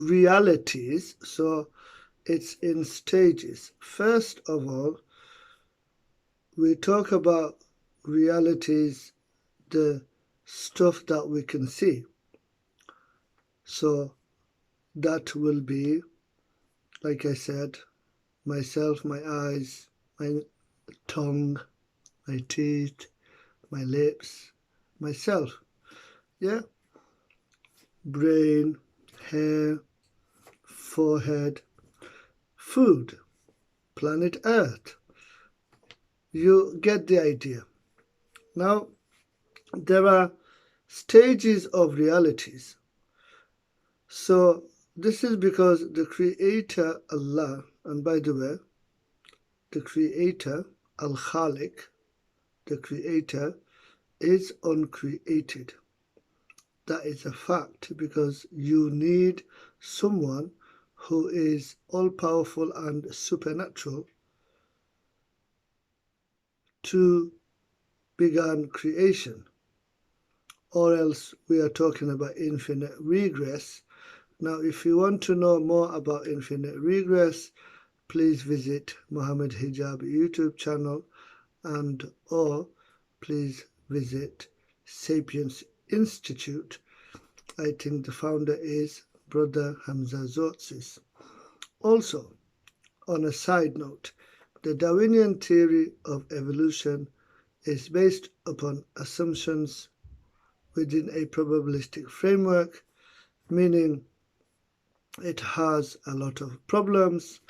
realities. So it's in stages. First of all, we talk about realities, the stuff that we can see. So that will be, like I said, myself, my eyes, my tongue, my teeth, my lips, myself. Yeah? Brain, hair, forehead, food, planet Earth. You get the idea. Now, there are stages of realities. So, this is because the Creator Allah, and by the way, the Creator, Al Khaliq, the Creator, is uncreated. That is a fact because you need someone who is all powerful and supernatural to begin creation, or else we are talking about infinite regress. Now, if you want to know more about infinite regress, please visit Muhammad Hijab YouTube channel, and or please visit Sapiens Institute. I think the founder is Brother Hamza Zotsis. Also, on a side note, the Darwinian theory of evolution is based upon assumptions within a probabilistic framework, meaning it has a lot of problems.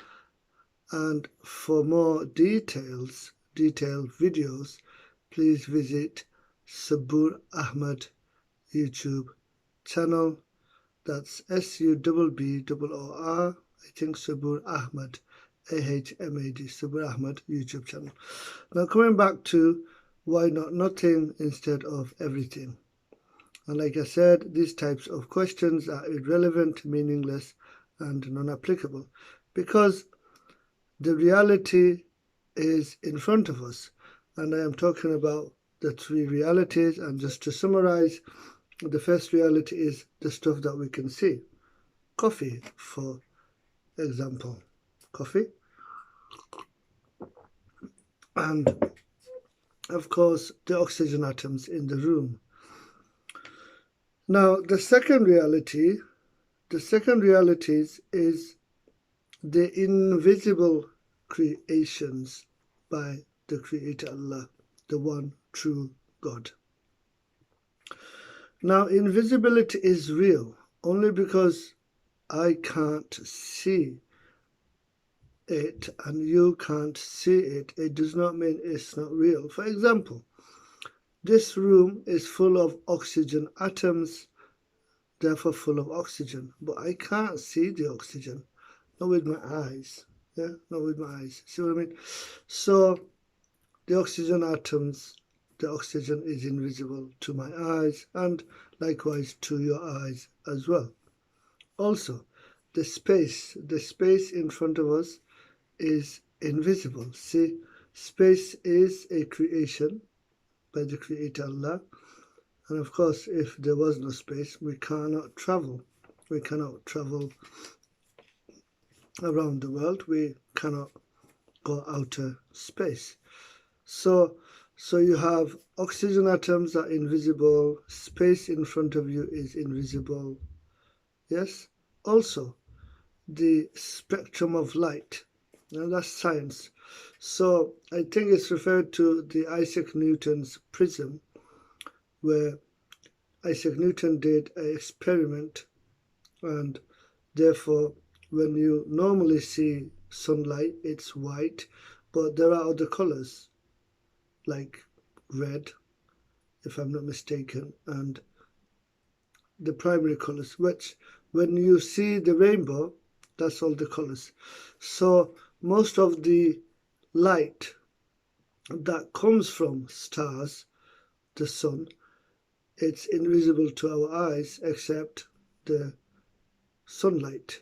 And for more detailed videos, please visit Sabur Ahmad YouTube channel. That's SUBBOR, I think Sabur Ahmad, AHMAD, Sabur Ahmad YouTube channel. Now coming back to why not nothing instead of everything. And like I said, these types of questions are irrelevant, meaningless, and non-applicable because the reality is in front of us. And I am talking about the three realities. And just to summarize, the first reality is the stuff that we can see. Coffee, for example. Coffee. And of course, the oxygen atoms in the room. Now, the second reality is the invisible creations by the Creator Allah, the one true God. Now, invisibility is real only because I can't see it and you can't see it. It does not mean it's not real. For example, this room is full of oxygen atoms, therefore full of oxygen, but I can't see the oxygen, not with my eyes. Yeah, not with my eyes. See what I mean? So the oxygen atoms, the oxygen is invisible to my eyes and likewise to your eyes as well. Also, the space in front of us is invisible. See, space is a creation by the Creator Allah. And of course, if there was no space, we cannot travel. We cannot travel around the world. We cannot go outer space. So you have oxygen atoms are invisible. Space in front of you is invisible. Yes. Also, the spectrum of light. Now that's science. So I think it's referred to the Isaac Newton's prism, where Isaac Newton did an experiment, and therefore when you normally see sunlight, it's white, but there are other colors like red, if I'm not mistaken, and the primary colors, which when you see the rainbow, that's all the colors. So most of the light that comes from stars, the sun, it's invisible to our eyes except the sunlight.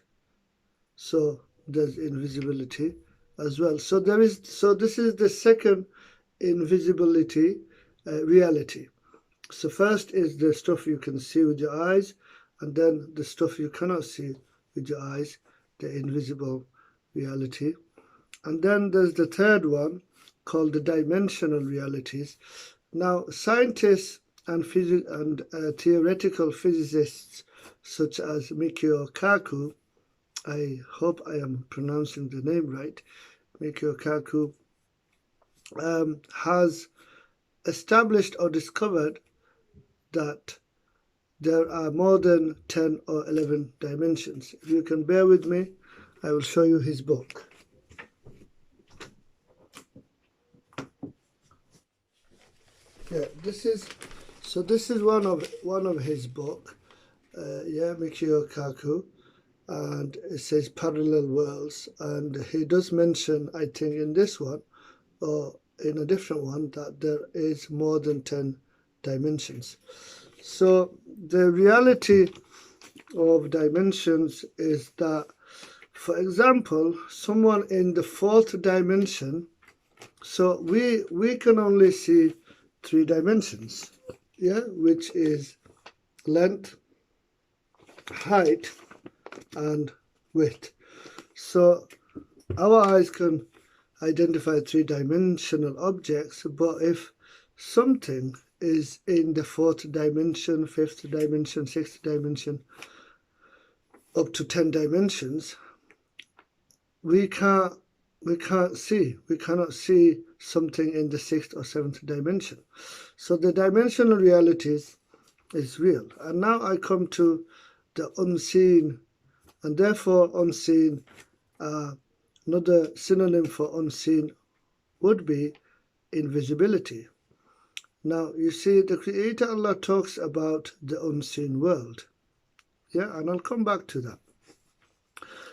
So there's invisibility as well. So this is the second invisibility reality. So first is the stuff you can see with your eyes, and then the stuff you cannot see with your eyes, the invisible reality. And then there's the third one called the dimensional realities. Now, scientists and theoretical physicists such as Mikio Kaku, I hope I am pronouncing the name right, Mikio Kaku, has established or discovered that there are more than 10 or 11 dimensions. If you can bear with me, I will show you his book. Yeah, this is one of his book. Mikio Kaku, and it says parallel worlds, and he does mention, I think, in this one or in a different one, that there is more than 10 dimensions. So the reality of dimensions is that, for example, someone in the fourth dimension, so we can only see 3 dimensions, which is length, height, and width. So our eyes can identify 3-dimensional objects, but if something is in the 4th dimension, 5th dimension, 6th dimension, up to 10 dimensions, we cannot see something in the 6th or 7th dimension. So the dimensional realities is real. And now I come to the unseen, and therefore unseen, another synonym for unseen would be invisibility. Now you see, the Creator Allah talks about the unseen world, and I'll come back to that.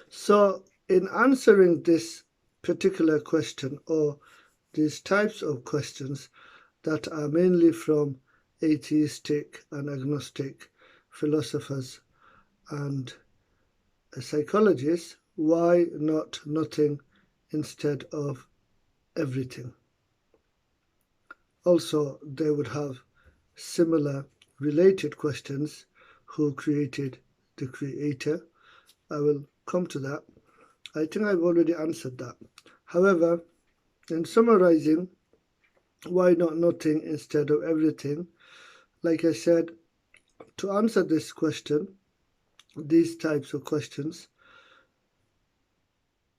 So in answering this particular question, or these types of questions that are mainly from atheistic and agnostic philosophers and psychologists, why not nothing instead of everything? Also, they would have similar related questions. Who created the Creator? I will come to that. I think I've already answered that. However, in summarizing, why not nothing instead of everything? Like I said, to answer this question, these types of questions,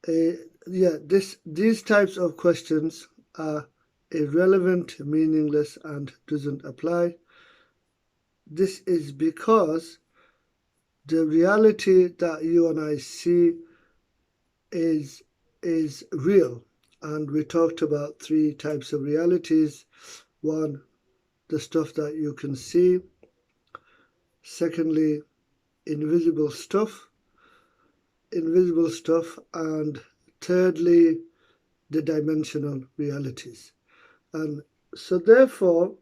these types of questions are irrelevant, meaningless, and doesn't apply. This is because the reality that you and I see is real. And we talked about 3 types of realities. One, the stuff that you can see. Secondly, invisible stuff. And thirdly, the dimensional realities. And so therefore,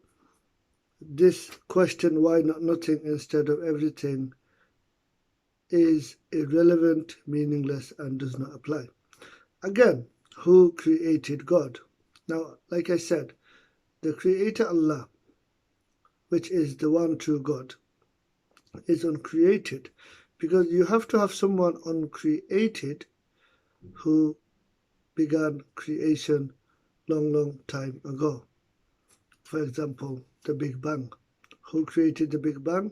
this question, why not nothing instead of everything, is irrelevant, meaningless, and does not apply. Again, who created God? Now, like I said, the Creator Allah, which is the one true God, is uncreated, because you have to have someone uncreated who began creation long time ago. For example, the Big Bang. Who created the Big Bang?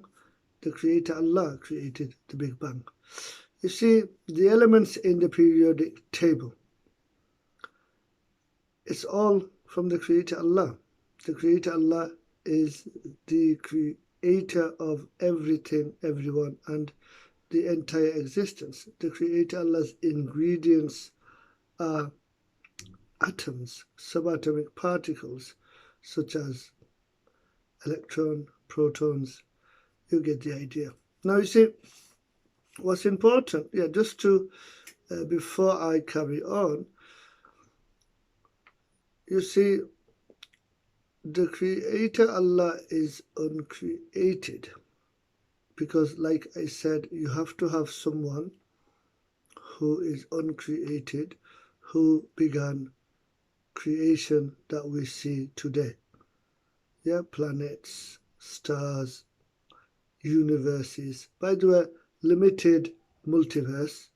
The Creator Allah created the Big Bang. You see, the elements in the periodic table, it's all from the Creator Allah. The Creator Allah is the creator of everything, everyone, and the entire existence. The Creator Allah's ingredients are atoms, subatomic particles, such as electron, protons. You get the idea. Now you see, what's important, just to, before I carry on, you see, the Creator Allah is uncreated, because like I said, you have to have someone who is uncreated, who began creation that we see today. Planets, stars, universes. By the way, limited multiverse,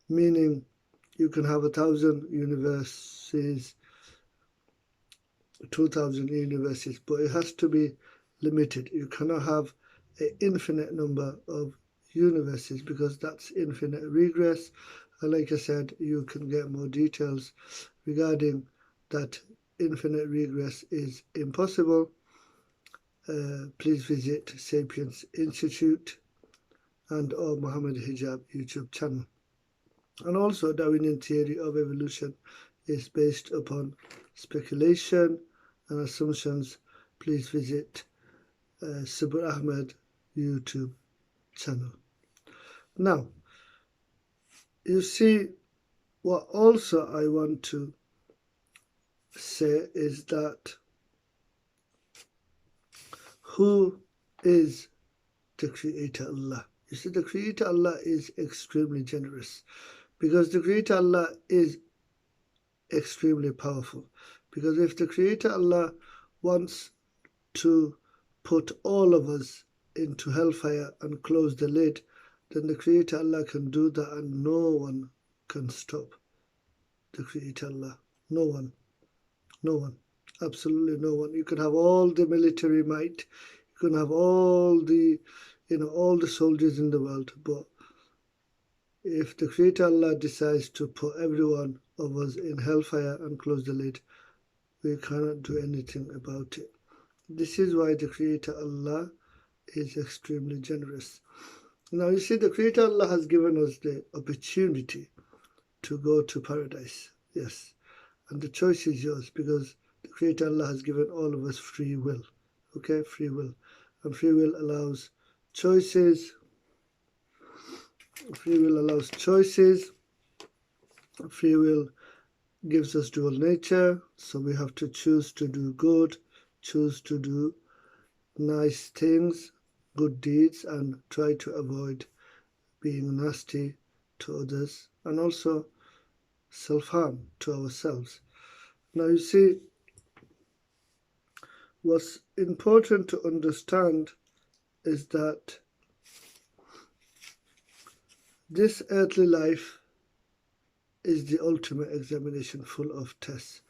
meaning you can have 1,000 universes, 2,000 universes, but it has to be limited. You cannot have an infinite number of universes because that's infinite regress. And like I said, you can get more details regarding that. Infinite regress is impossible. Please visit Sapiens Institute and or Muhammad Hijab YouTube channel. And also, Darwinian theory of evolution is based upon speculation and assumptions. Please visit Sabur Ahmed YouTube channel. Now, you see, what also I want to say is that who is the Creator Allah? You see, the Creator Allah is extremely generous because the Creator Allah is extremely powerful. Because if the Creator Allah wants to put all of us into hellfire and close the lid, then the Creator Allah can do that and no one can stop the Creator Allah. No one. No one. Absolutely no one. You can have all the military might, you can have all the all the soldiers in the world, but if the Creator Allah decides to put every one of us in hellfire and close the lid, we cannot do anything about it. This is why the Creator Allah is extremely generous. Now you see, the Creator Allah has given us the opportunity to go to paradise. Yes. And the choice is yours because the Creator Allah has given all of us free will. Okay, free will. And free will allows choices. Free will allows choices. Free will gives us dual nature. So we have to choose to do good, choose to do nice things, good deeds, and try to avoid being nasty to others and also self-harm to ourselves. Now you see, what's important to understand is that this earthly life is the ultimate examination full of tests.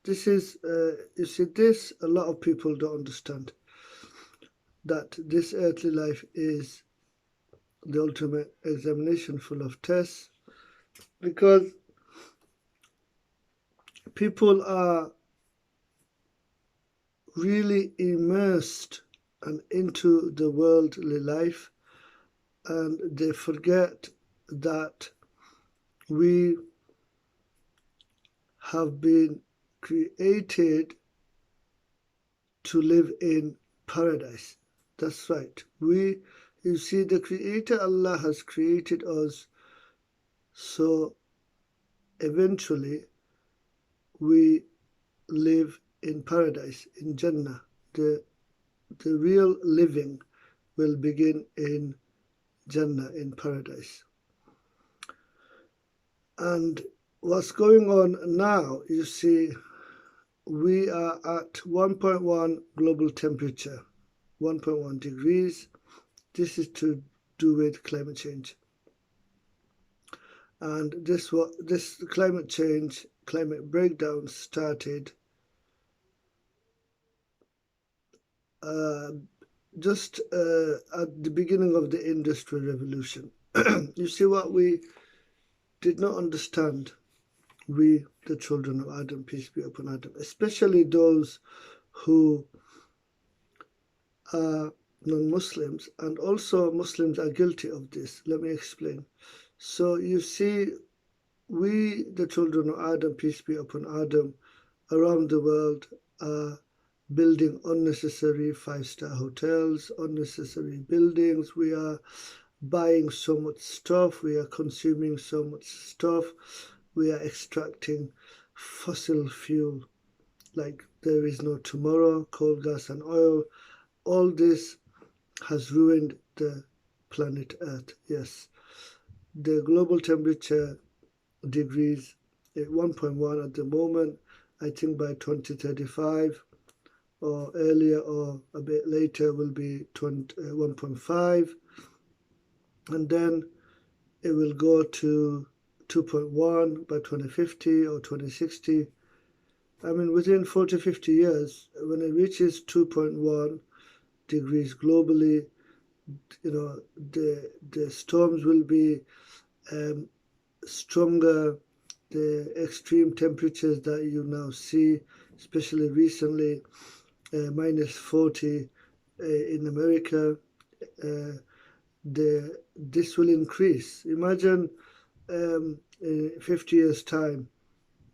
This is, you see, this a lot of people don't understand, that this earthly life is the ultimate examination full of tests, because people are really immersed and into the worldly life, and they forget that we have been created to live in paradise. That's right. You see, the Creator Allah has created us so eventually we live in paradise, in Jannah. The real living will begin in Jannah, in paradise. And what's going on now, you see, we are at 1.1 global temperature, 1.1 degrees. This is to do with climate change. And this climate change, climate breakdown started just at the beginning of the Industrial Revolution. You see, what we did not understand, we, the children of Adam, peace be upon Adam, especially those who are non-Muslims, and also Muslims are guilty of this. Let me explain. So you see, we, the children of Adam, peace be upon Adam, around the world are building unnecessary five-star hotels, unnecessary buildings. We are buying so much stuff. We are consuming so much stuff. We are extracting fossil fuel like there is no tomorrow, coal, gas, and oil. All this has ruined the planet Earth. Yes, the global temperature degrees at 1.1 at the moment. I think by 2035 or earlier or a bit later will be 1.5, and then it will go to 2.1 by 2050 or 2060. I mean, within 40, 50 years, when it reaches 2.1 degrees globally, the storms will be um, stronger. The extreme temperatures that you now see, especially recently, minus 40 in America, uh, this will increase. Imagine in 50 years' time,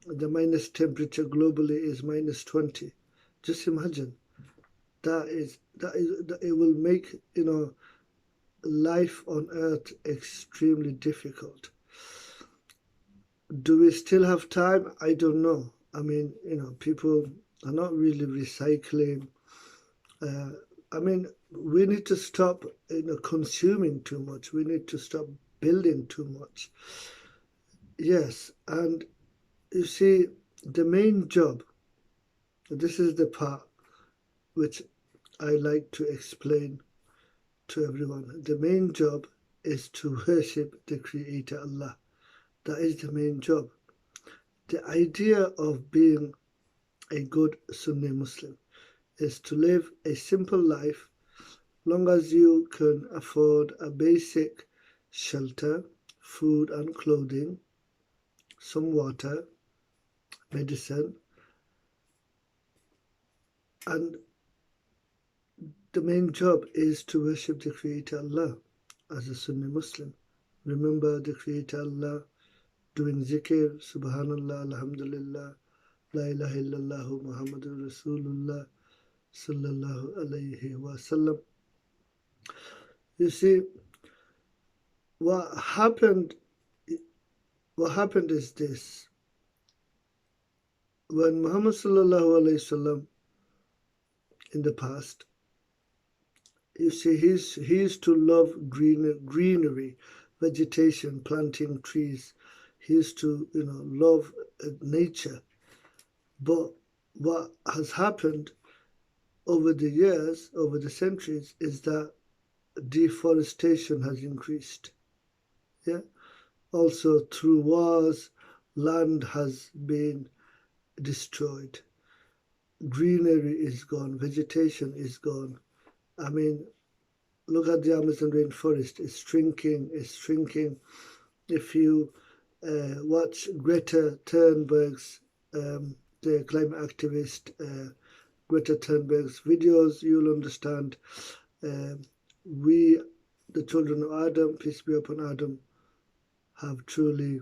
the minus temperature globally is minus 20. Just imagine. That it will make life on Earth extremely difficult. Do we still have time? I don't know. I mean, people are not really recycling. Uh, I mean, we need to stop, consuming too much. We need to stop building too much. Yes, and you see, the main job. This is the part which I like to explain to everyone. The main job is to worship the Creator Allah. That is the main job. The idea of being a good Sunni Muslim is to live a simple life long as you can afford a basic shelter, food and clothing, some water, medicine, and the main job is to worship the Creator Allah as a Sunni Muslim. Remember the Creator Allah, doing zikr, Subhanallah, Alhamdulillah, La ilaha illallah, Muhammadur Rasulullah, Sallallahu Alaihi Wasallam. You see, what happened what happened is this. When Muhammad Sallallahu Alaihi Wasallam in the past, you see, he used to love greenery, vegetation, planting trees. He used to, love nature. But what has happened over the years, over the centuries, is that deforestation has increased. Yeah. Also, through wars, land has been destroyed. Greenery is gone. Vegetation is gone. I mean, look at the Amazon rainforest. It's shrinking. It's shrinking. If you watch Greta Thunberg's, the climate activist Greta Thunberg's videos, you'll understand. We, the children of Adam, peace be upon Adam, have truly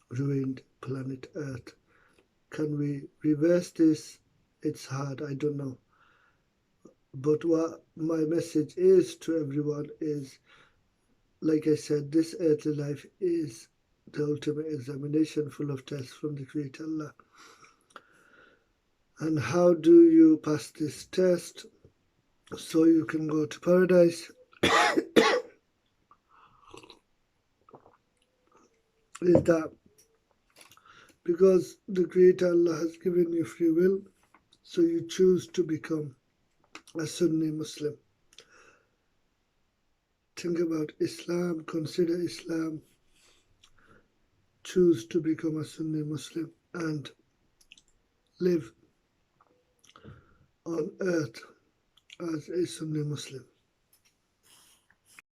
ruined planet Earth. Can we reverse this? It's hard, I don't know. But what my message is to everyone is, like I said, this earthly life is the ultimate examination full of tests from the Creator Allah. And how do you pass this test so you can go to paradise? Is that because the Creator Allah has given you free will, so you choose to become a Sunni Muslim. Think about Islam, consider Islam, choose to become a Sunni Muslim and live on earth as a Sunni Muslim.